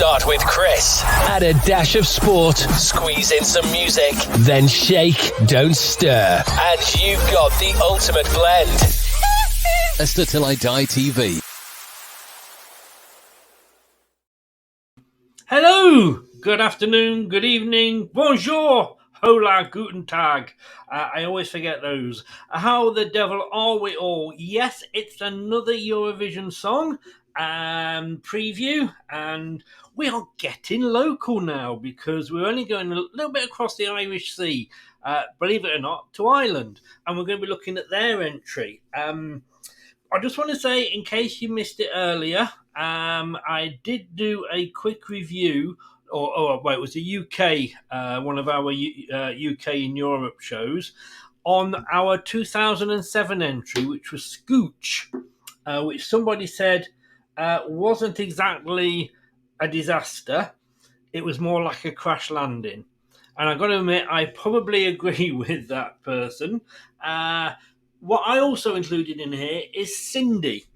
Start with Chris. Add a dash of sport, squeeze in some music, then shake, don't stir. And you've got the ultimate blend. Leicester Till I Die TV. Hello, good afternoon, good evening, bonjour, hola, guten tag. I always forget those. How the devil are we all? Yes, it's another Eurovision song preview, and we are getting local now because we're only going a little bit across the Irish Sea, believe it or not, to Ireland, and we're going to be looking at their entry. I just want to say, in case you missed it earlier, I did do a quick review, it was a UK, one of our UK in Europe shows, on our 2007 entry, which was Scooch, which somebody said wasn't exactly a disaster. It was more like a crash landing. And I've got to admit, I probably agree with that person. What I also included in here is Cindy,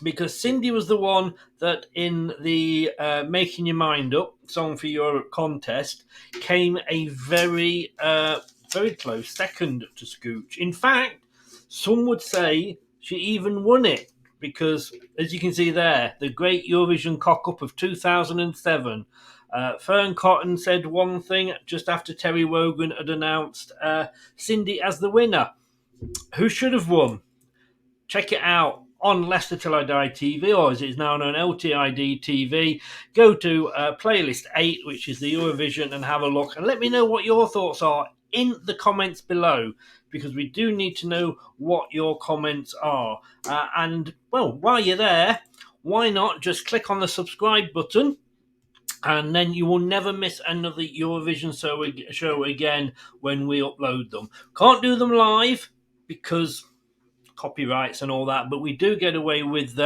because Cindy was the one that in the Making Your Mind Up Song for Europe contest came a very, very close second to Scooch. In fact, some would say she even won it because, as you can see there, the Great Eurovision Cock-Up of 2007, Fern Cotton said one thing just after Terry Wogan had announced Cindy as the winner. Who should have won? Check it out on Leicester Till I Die TV, or as it's now known, LTID TV. Go to playlist 8, which is the Eurovision, and have a look. And let me know what your thoughts are in the comments below, because we do need to know what your comments are. And, well, while you're there, why not just click on the subscribe button, and then you will never miss another Eurovision show again when we upload them. Can't do them live because copyrights and all that, but we do get away with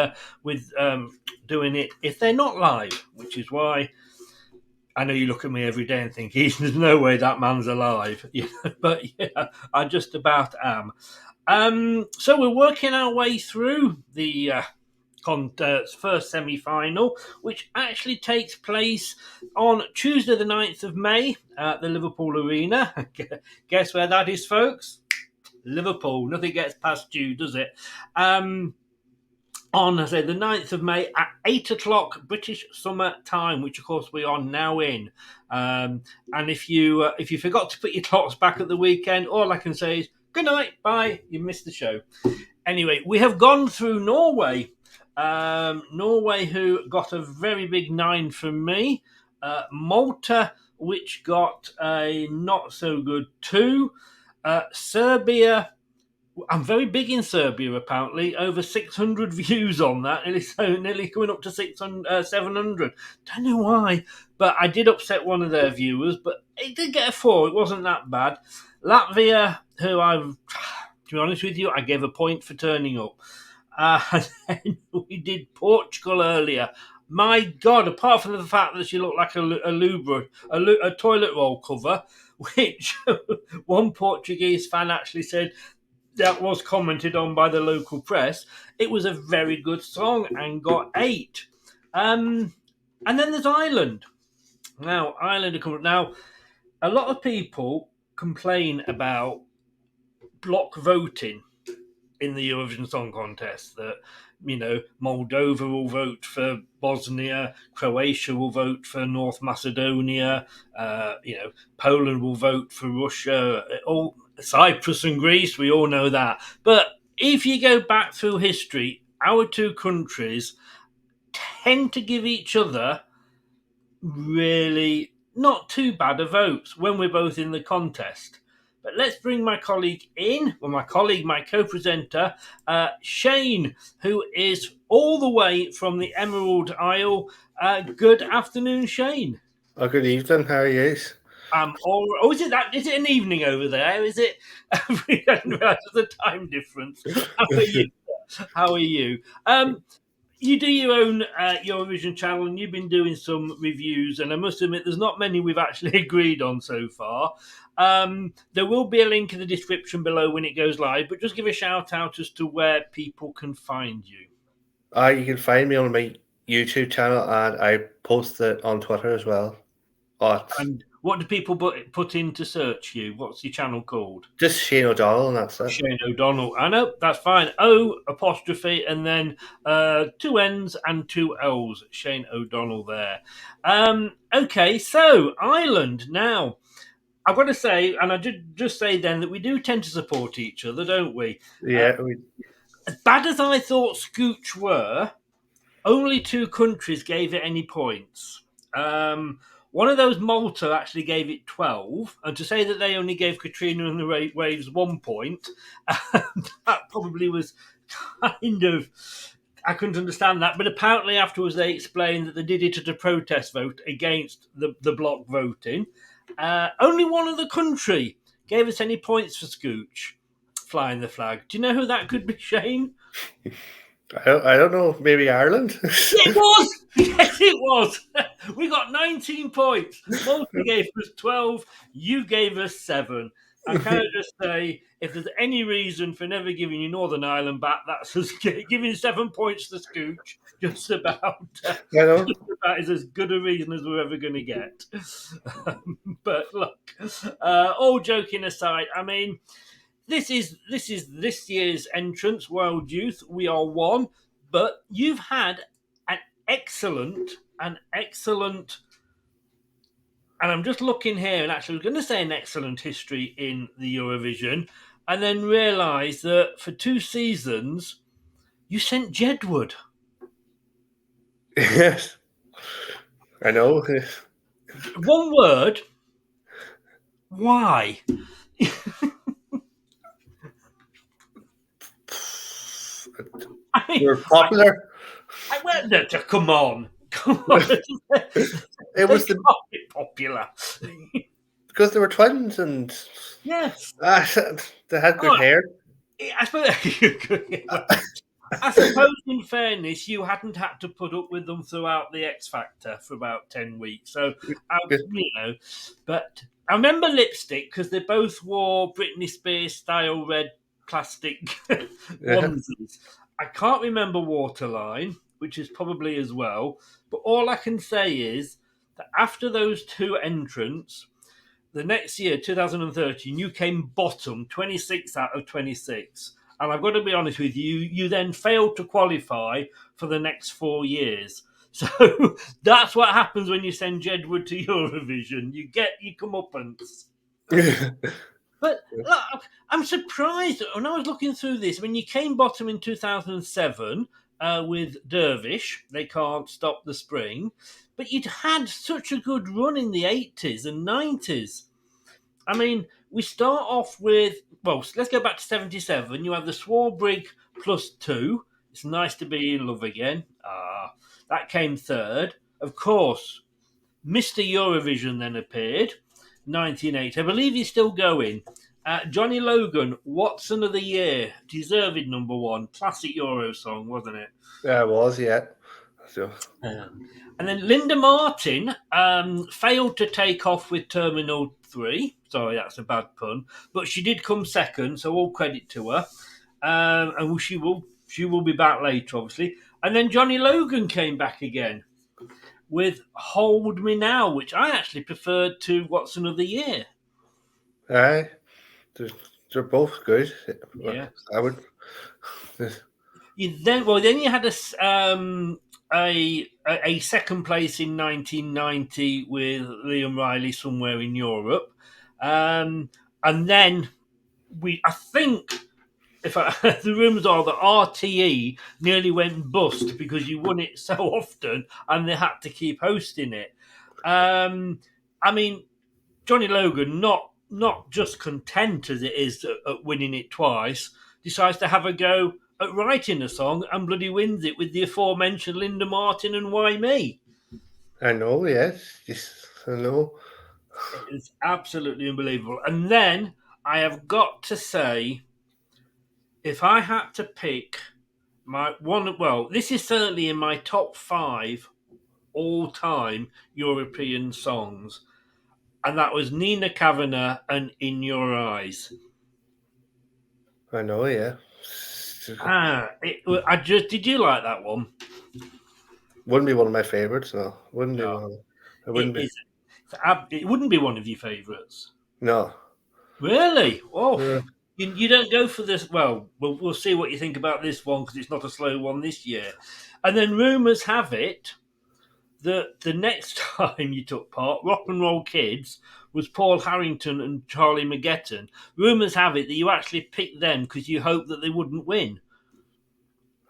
doing it if they're not live, which is why I know you look at me every day and think there's no way that man's alive. But yeah, I just about am. So we're working our way through the first semi-final, which actually takes place on Tuesday the 9th of May at the Liverpool Arena. Guess where that is, folks? Liverpool. Nothing gets past you, does it? On, I say, the 9th of May at 8 o'clock British Summer Time, which, of course, we are now in. And if you forgot to put your clocks back at the weekend, all I can say is, good night, bye, you missed the show. Anyway, we have gone through Norway. Norway, who got a very big 9 from me. Malta, which got a not-so-good 2. Serbia, I'm very big in Serbia, apparently. Over 600 views on that. Nearly coming up to 700. Don't know why, but I did upset one of their viewers, but it did get a 4. It wasn't that bad. Latvia, who to be honest with you, I gave a point for turning up. And then we did Portugal earlier. My God, apart from the fact that she looked like a toilet roll cover, which one Portuguese fan actually said that was commented on by the local press, it was a very good song and got 8. And then there's Ireland. Now, Now, a lot of people complain about block voting in the Eurovision Song Contest, that, Moldova will vote for Bosnia, Croatia will vote for North Macedonia, Poland will vote for Russia, all Cyprus and Greece, we all know that. But if you go back through history, our two countries tend to give each other really not too bad of votes when we're both in the contest. But let's bring my colleague in, my co-presenter, Shane, who is all the way from the Emerald Isle. Good afternoon, Shane. Oh, good evening. How are you? Is it an evening over there? Is it? I didn't realise there's a time difference. How are you? You do your own Eurovision channel, and you've been doing some reviews, and I must admit there's not many we've actually agreed on so far. There will be a link in the description below when it goes live, but just give a shout out as to where people can find you. You can find me on my YouTube channel, and I post it on Twitter as well. Oh, it's And what do people put in to search you? What's your channel called? just Shane O'Donnell, and that's it. Shane O'Donnell. I know, that's fine. O apostrophe and then two N's and two L's. Shane O'Donnell there. Okay, so Ireland now. I've got to say, and I did just say then that we do tend to support each other, don't we? Yeah, As bad as I thought Scooch were, only two countries gave it any points. One of those, Malta, actually gave it 12. And to say that they only gave Katrina and the Waves 1 point, that probably was kind of. I couldn't understand that. But apparently, afterwards, they explained that they did it at a protest vote against the bloc voting. Only one other country gave us any points for Scooch flying the flag. Do you know who that could be, Shane? I don't know. Maybe Ireland. It was! Yes, it was. We got 19 points. Malta gave us 12. You gave us 7. I kind of just say, if there's any reason for never giving you Northern Ireland back, that's us giving 7 points to Scooch. Just about, I know. that is as good a reason as we're ever going to get. But look, all joking aside, I mean, this is this year's entrance, World Youth. We are one, but you've had an excellent, and I'm just looking here, and actually, I was going to say an excellent history in the Eurovision, and then realise that for 2 seasons, you sent Jedward. Yes, I know. One word. Why? I mean, You're popular. I went there to come on. It was They can't be popular. because they were twins, and Yes. they had good Oh, hair. I suppose, I suppose, in fairness, you hadn't had to put up with them throughout the X Factor for about 10 weeks. So, but I remember Lipstick because they both wore Britney Spears style red plastic onesies. I can't remember Waterline, which is probably as well. But all I can say is that after those 2 entrants, the next year, 2013, you came bottom, 26 out of 26. And I've got to be honest with you, you then failed to qualify for the next 4 years. So that's what happens when you send Jedward to Eurovision. You get your comeuppance. But look, I'm surprised when I was looking through this. I mean, you came bottom in 2007 with Dervish. They can't stop the spring. But you'd had such a good run in the 80s and 90s. I mean, we start off with, well, let's go back to 77. You have the Swarbrick +2. It's nice to be in love again. That came third. Of course, Mr. Eurovision then appeared, 1980. I believe he's still going. Johnny Logan, Watson of the Year, deserved number 1. Classic Euro song, wasn't it? Yeah, it was. Yeah. So And then Linda Martin failed to take off with Terminal 3. Sorry, that's a bad pun. But she did come second, so all credit to her. And she will be back later, obviously. And then Johnny Logan came back again with Hold Me Now, which I actually preferred to Watson of the Year. aye, they're both good. Yeah. I would. Then you had a second place in 1990 with Liam Riley, Somewhere in Europe, and then I think the rumours are that RTE nearly went bust because you won it so often and they had to keep hosting it. I mean, Johnny Logan, not just content as it is at winning it twice, decides to have a go at writing a song and bloody wins it with the aforementioned Linda Martin and Why Me. I know. Yes, I know. It's absolutely unbelievable. And then I have got to say, if I had to pick my one, well, this is certainly in my top 5 all-time European songs, and that was Nina Kavanagh and In Your Eyes. I know. Yeah. Did you like that one? Wouldn't be one of my favorites. No, wouldn't be No, one. It it wouldn't be. is. It wouldn't be one of your favourites. No. Really? Oh, Yeah. you don't go for this. Well, we'll see what you think about this one because it's not a slow one this year. And then rumours have it that the next time you took part, Rock and Roll Kids, was Paul Harrington and Charlie McGetton. Rumours have it that you actually picked them because you hoped that they wouldn't win.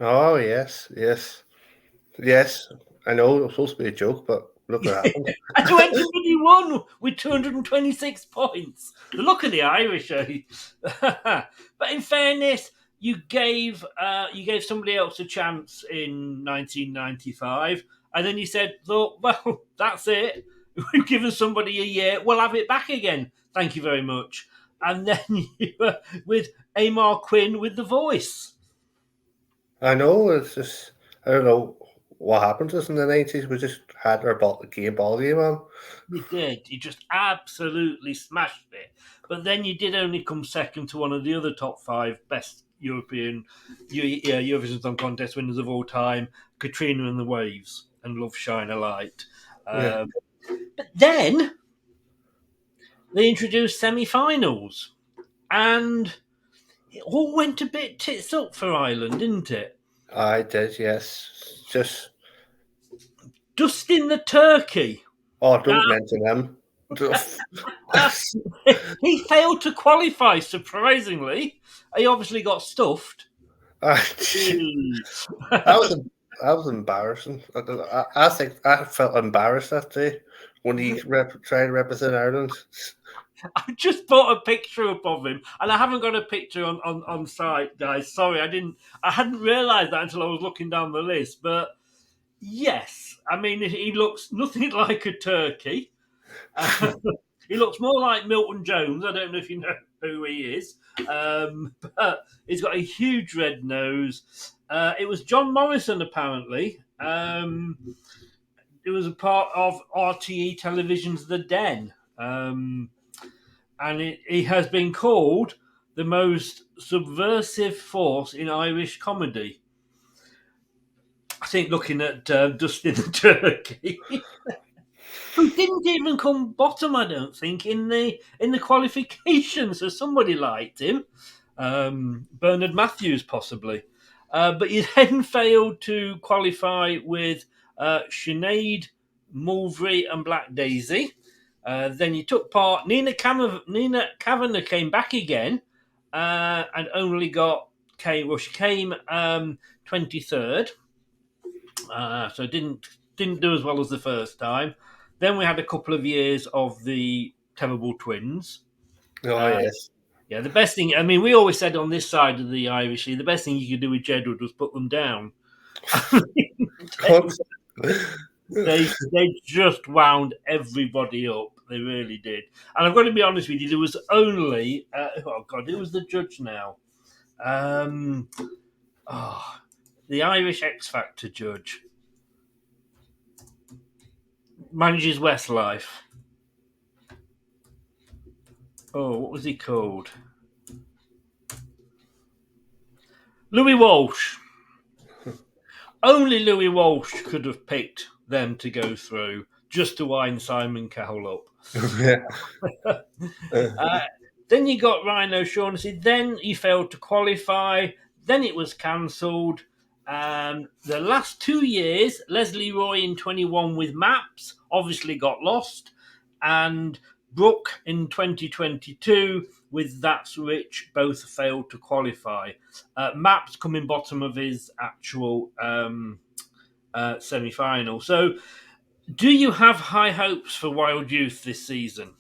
Oh yes, yes, yes. I know it was supposed to be a joke, but look what happened. And you went to really won with 226 points. The look of the Irish, eh? But in fairness, you gave somebody else a chance in 1995, and then you said, "Look, well, that's it. We've given somebody a year. We'll have it back again. Thank you very much." And then you were with Amar Quinn with The Voice. I know it's just I don't know what happened to us in the 90s. We just had our ball game on. You did. You just absolutely smashed it. But then you did only come second to one of the other top five best Eurovision Song Contest winners of all time, Katrina and the Waves and Love Shine a Light. Yeah, But then they introduced semi-finals, and it all went a bit tits up for Ireland, didn't it? I did. Yes, just Dustin the Turkey. don't mention them. He failed to qualify, surprisingly. He obviously got stuffed. that was that was embarrassing. I think I felt embarrassed that day when he tried to represent Ireland. I just brought a picture up of him, and I haven't got a picture on site, guys. Sorry, I hadn't realised that until I was looking down the list. But yes, I mean he looks nothing like a turkey. He looks more like Milton Jones. I don't know if you know who he is, but he's got a huge red nose. It was John Morrison, apparently. It was a part of RTE Television's The Den. And he has been called the most subversive force in Irish comedy. I think looking at Dustin the Turkey, who didn't even come bottom, I don't think, in the qualifications. So somebody liked him, Bernard Matthews possibly, but he then failed to qualify with Sinead, Mulvey, and Black Daisy. Then you took part. Nina Kavanagh came back again and only she came 23rd, so didn't do as well as the first time. Then we had a couple of years of the Terrible Twins. Oh yes, Yeah, the best thing. I mean, we always said on this side of the Irish, the best thing you could do with Jedward was put them down. They just wound everybody up. They really did. And I've got to be honest with you, there was only who was the judge now? The Irish X Factor judge manages Westlife. Oh, what was he called? Louis Walsh. Only Louis Walsh could have picked them to go through just to wind Simon Cowell up. Then you got Ryan O'Shaughnessy. Then he failed to qualify. Then it was cancelled. The last 2 years, Leslie Roy in 21 with Maps obviously got lost. And Brooke in 2022 with That's Rich both failed to qualify. Maps coming bottom of his actual semi-final. So do you have high hopes for Wild Youth this season?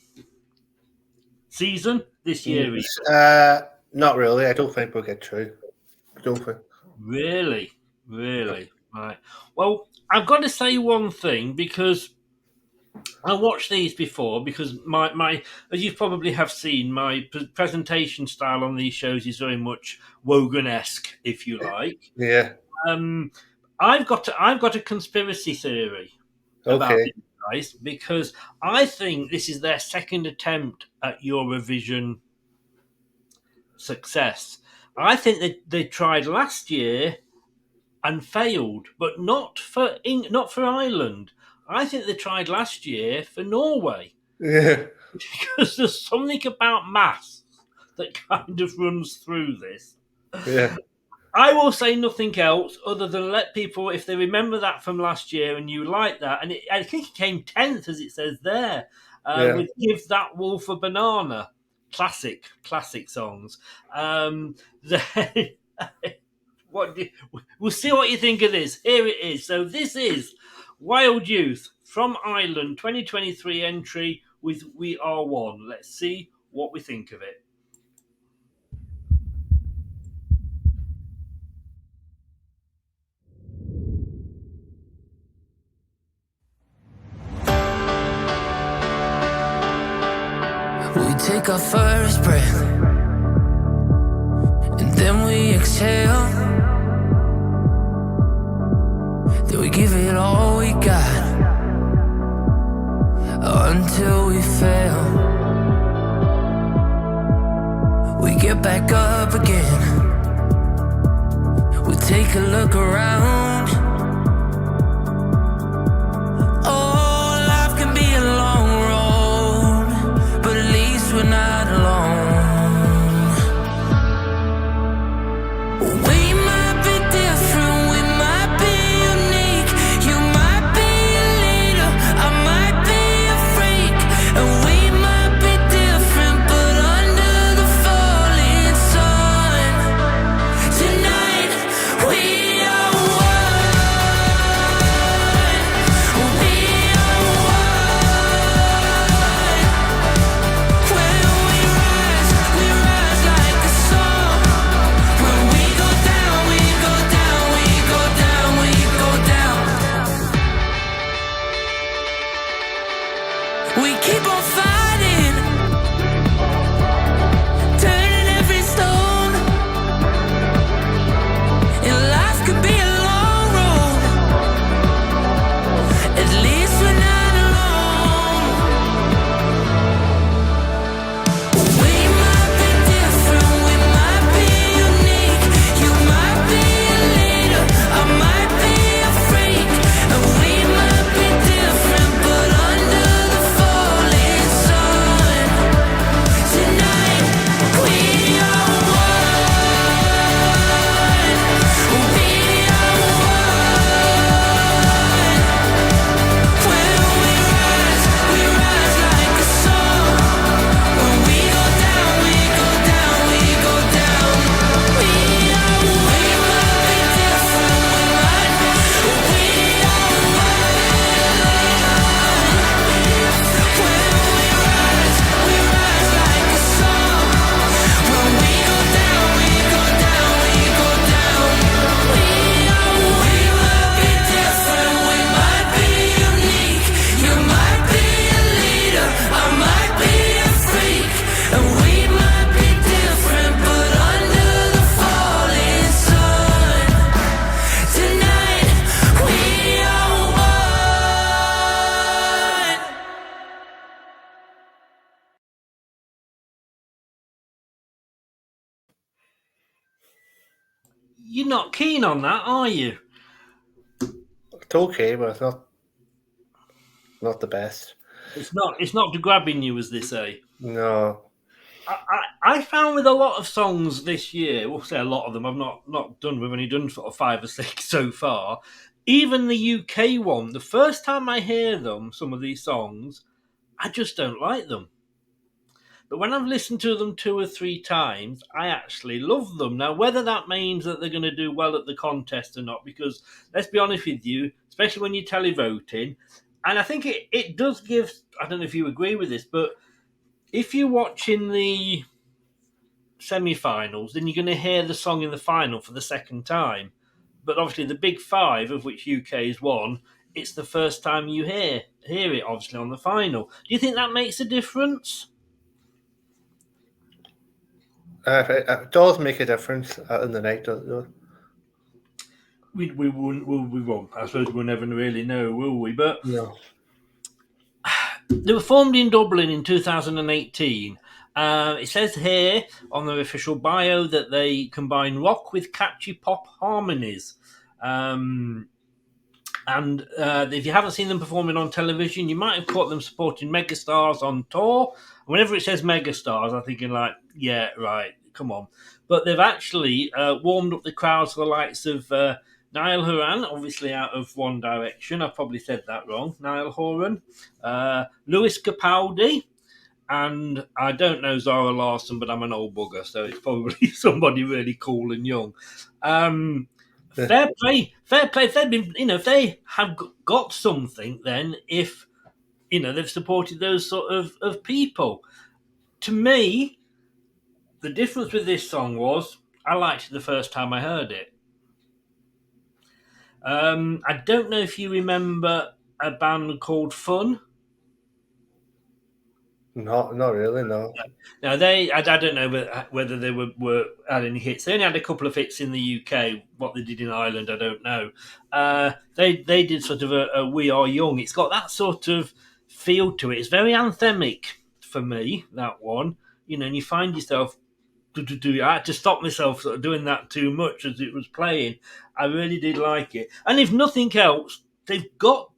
This year? Not really. I don't think we'll get through. I don't think. Really? Right. Well, I've got to say one thing because I watched these before because my as you probably have seen, my presentation style on these shows is very much Wogan-esque, if you like. Yeah. I've got a conspiracy theory about Okay. these guys because I think this is their second attempt at Eurovision success. I think they tried last year and failed, but not for Ireland. I think they tried last year for Norway Yeah. because there's something about maths that kind of runs through this. Yeah. I will say nothing else other than let people, if they remember that from last year and you like that, and I think it came 10th, as it says there, Yeah. with Give That Wolf a Banana. Classic songs. They, we'll see what you think of this. Here it is. So this is Wild Youth from Ireland, 2023 entry with We Are One. Let's see what we think of it. We take our first breath, and then we exhale. Then we give it all we got, until we fail. We get back up again. We take a look around. Oh, life can be a long road, but at least we're not alone. We might be different, we might be unique. You might be a leader, I might be a freak. And we might be different, but under the falling sun, tonight we are one. We are one. When we rise like a song. When we go down, we go down, we go down, we go down. We keep on fighting, turning every stone. And life could be a long road. At least we're not alone. We might be different, we might be unique. You might be a leader, I might be a freak. And we might be different, but under the falling sun, tonight we are one. We are one. When we rise like a song. When we go down, we go down, we go down. We might be different, we might be. We are one. When we rise like a song. When we go down, we go down, we go down. We might be different, we might be unique. You might be a leader, I might be a freak. And we might be different, but under the falling sun, tonight we are one. You're not keen on that, are you? It's okay, but it's not the best. It's not grabbing you, as they say. No. I found with a lot of songs this year, we'll say a lot of them, I've not done, we've only done sort of 5 or 6 so far. Even the UK one, the first time I hear them, some of these songs, I just don't like them. But when I've listened to them 2 or 3 times, I actually love them. Now, whether that means that they're going to do well at the contest or not, because let's be honest with you, especially when you're televoting, and I think it does give, I don't know if you agree with this, but if you're watching the semi-finals, then you're going to hear the song in the final for the second time. But obviously, the big 5, of which UK is one, it's the first time you hear it, obviously, on the final. Do you think that makes a difference? It does make a difference in the night, doesn't it? We won't. I suppose we'll never really know, will we? But No. they were formed in Dublin in 2018. It says here on their official bio that they combine rock with catchy pop harmonies. And if you haven't seen them performing on television, you might have caught them supporting megastars on tour. Whenever it says megastars, I'm thinking like, yeah, right, come on. But they've actually warmed up the crowds for the likes of Niall Horan, obviously out of One Direction. I probably said that wrong. Niall Horan, Lewis Capaldi, and I don't know Zara Larsson, but I'm an old bugger, so it's probably somebody really cool and young. Fair play, fair play. If they've been, if they have got something, then if they've supported those sort of people. To me, the difference with this song was I liked it the first time I heard it. I don't know if you remember a band called Fun. Not really, no. Now I don't know whether they were had any hits. They only had a couple of hits in the UK. What they did in Ireland, I don't know. They did sort of a "We Are Young." It's got that sort of feel to it. It's very anthemic for me. That one, and you find yourself. I had to stop myself sort of doing that too much as it was playing. I really did like it, and if nothing else, they got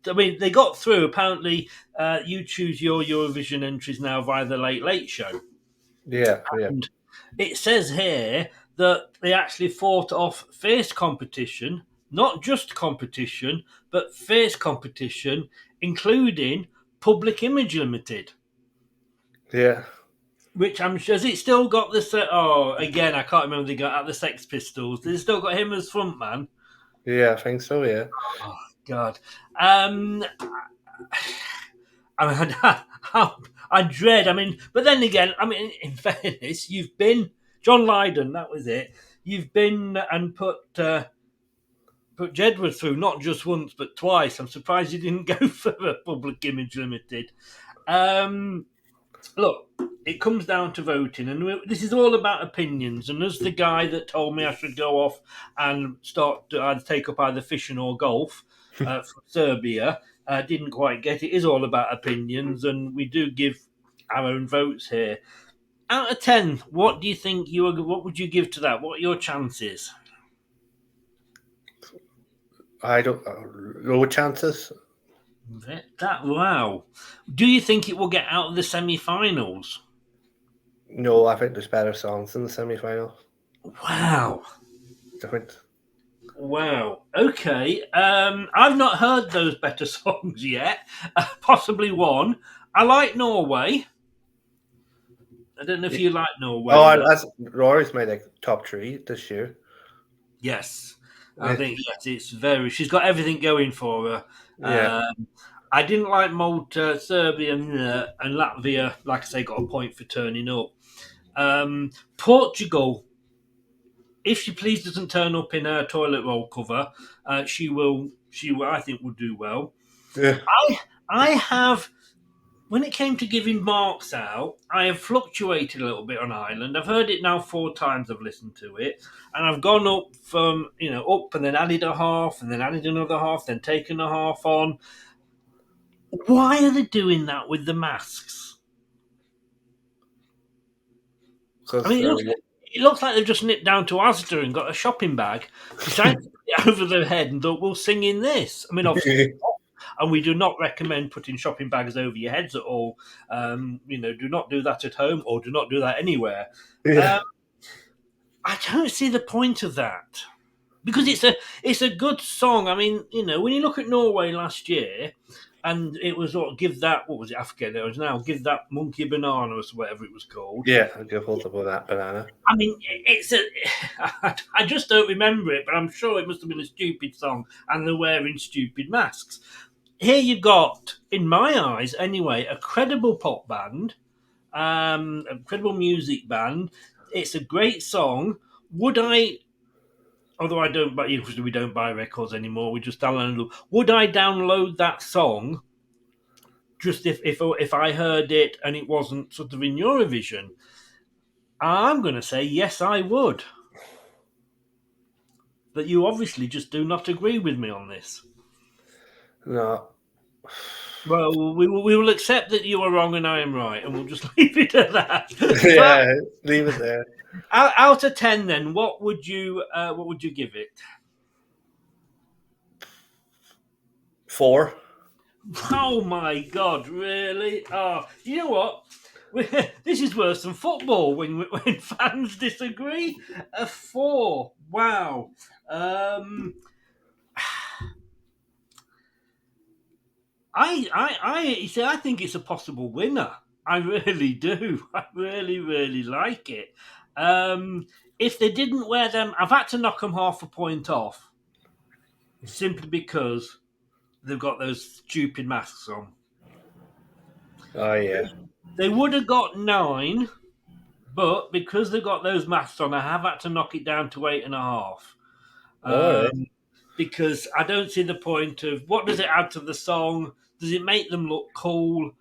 through. Apparently, you choose your Eurovision entries now via the Late Late Show. Yeah. And it says here that they actually fought off fierce competition, not just competition, but fierce competition, including Public Image Limited. Yeah. Which I'm sure, has it still got the again, I can't remember, they got at the Sex Pistols. They still got him as frontman. Yeah, I think so, yeah. Oh, God. I dread. But then again, in fairness, you've been John Lydon. That was it. You've been and put Jedward through not just once but twice. I'm surprised you didn't go for a Public Image Limited. Look, it comes down to voting, and this is all about opinions. And as the guy that told me I should go off and start to take up either fishing or golf from Serbia, didn't quite get it. It is all about opinions, and we do give our own votes here. Out of 10, what do you think what would you give to that? What are your chances? I don't low chances. Wow. Do you think it will get out of the semi-finals? No, I think there's better songs in the semi-final. Wow. Different. Wow. Okay. I've not heard those better songs yet. Possibly one. I like Norway. I don't know if you like Norway. That's Rory's made top 3 this year. Yes. I think it's she's got everything going for her. Yeah. I didn't like Malta, Serbia, and Latvia. Like I say, got a point for turning up. Portugal, if she please doesn't turn up in her toilet roll cover, she will. I think will do well. Yeah. I have. When it came to giving marks out, I have fluctuated a little bit on Ireland. I've heard it now 4 times. I've listened to it, and I've gone up from up and then added a half, and then added another half, then taken a half on. Why are they doing that with the masks? It looks like they've just nipped down to Asda and got a shopping bag, decided to put it over their head, and thought, we'll sing in this. Obviously, and we do not recommend putting shopping bags over your heads at all. Do not do that at home, or do not do that anywhere. Yeah. I don't see the point of that, because it's a good song. when you look at Norway last year, and it was give that, what was it? I forget it was now. Give that monkey a banana, or whatever it was called. Yeah, I'll give hold of that banana. I just don't remember it, but I'm sure it must have been a stupid song, and they're wearing stupid masks. Here you've got, in my eyes anyway, a credible pop band, a credible music band. It's a great song. Would I, although I don't, but we don't buy records anymore, we just download. Would I download that song just if I heard it and it wasn't sort of in Eurovision? I'm going to say yes, I would. But you obviously just do not agree with me on this. No. Well, we will accept that you are wrong and I am right, and we'll just leave it at that. Yeah, leave it there. Out of 10, then, what would you give it? 4. Oh my God, really? Oh, you know what? This is worse than football when fans disagree. A 4. Wow. You see, I think it's a possible winner. I really do. I really, really like it. If they didn't wear them, I've had to knock them half a point off simply because they've got those stupid masks on. Oh, yeah. They would have got 9, but because they've got those masks on, I have had to knock it down to 8.5. All right. Because I don't see the point of what does it add to the song? Does it make them look cool?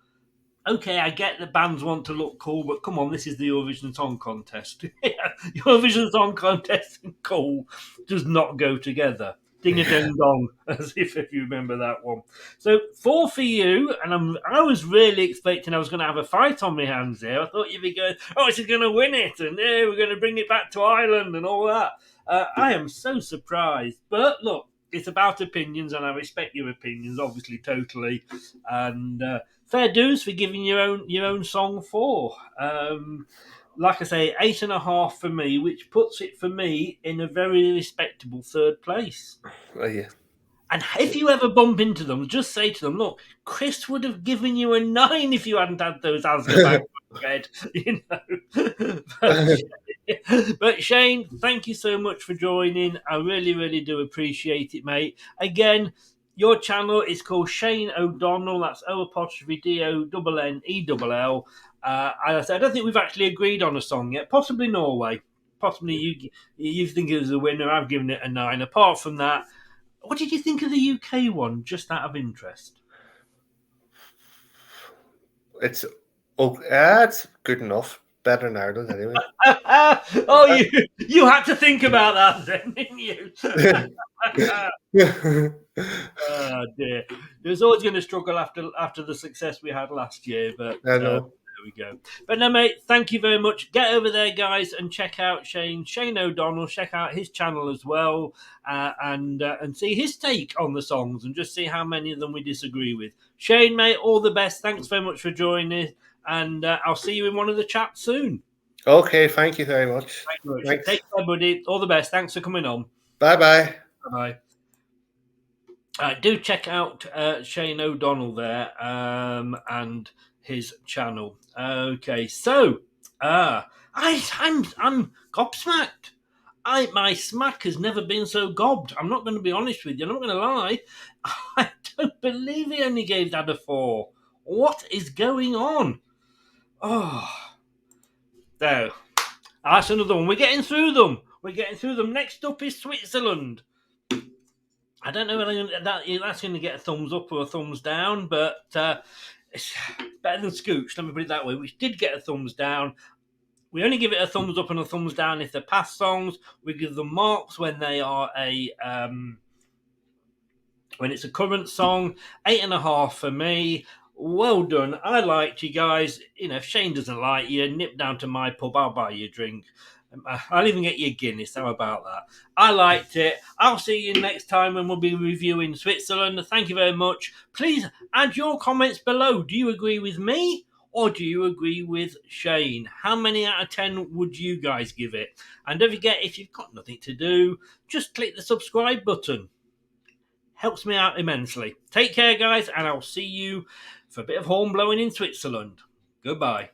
Okay, I get that bands want to look cool, but come on, this is the Eurovision Song Contest. Eurovision Song Contest and cool does not go together. Ding a ding dong, as if you remember that one. So 4 for you, and I was really expecting I was going to have a fight on my hands here. I thought you'd be going, oh, she's going to win it, and yeah, we're going to bring it back to Ireland and all that. I am so surprised, but look, it's about opinions, and I respect your opinions, obviously, totally. And fair dues for giving your own song 4. Like I say, 8.5 for me, which puts it for me in a very respectable 3rd place. Oh, yeah. And if you ever bump into them, just say to them, look, Chris would have given you a 9 if you hadn't had those Asda bags on bed, you know. But Shane, thank you so much for joining. I really, really do appreciate it, mate. Again, your channel is called Shane O'Donnell. That's O''DONNELL. I don't think we've actually agreed on a song yet. Possibly Norway. Possibly you think it was a winner. I've given it a 9. Apart from that, what did you think of the UK one? Just out of interest. It's good enough. Better than Ireland, anyway. Oh, you had to think about that then, didn't you? Oh dear. There's always going to struggle after the success we had last year, but I know. there we go. But no, mate, thank you very much. Get over there, guys, and check out Shane O'Donnell. Check out his channel as well, and see his take on the songs, and just see how many of them we disagree with. Shane, mate, all the best. Thanks very much for joining, and I'll see you in one of the chats soon. Okay, thank you very much. Thanks. Take care, buddy. All the best. Thanks for coming on. Bye-bye. Bye. Do check out Shane O'Donnell there and his channel. Okay, so I'm gobsmacked. My smack has never been so gobbed. I'm not going to be honest with you. I'm not going to lie. I don't believe he only gave that a 4. What is going on? Oh, there. That's another one. We're getting through them. Next up is Switzerland. I don't know whether that's going to get a thumbs up or a thumbs down, but it's better than Scooch, let me put it that way, which did get a thumbs down. We only give it a thumbs up and a thumbs down if they're past songs. We give them marks when they are when it's a current song. 8.5 for me. Well done. I liked you guys. You know, if Shane doesn't like you, nip down to my pub. I'll buy you a drink. I'll even get you a Guinness. How about that? I liked it. I'll see you next time when we'll be reviewing Switzerland. Thank you very much. Please add your comments below. Do you agree with me or do you agree with Shane? How many out of 10 would you guys give it? And don't forget, if you've got nothing to do, just click the subscribe button. Helps me out immensely. Take care, guys, and I'll see you for a bit of horn blowing in Switzerland. Goodbye.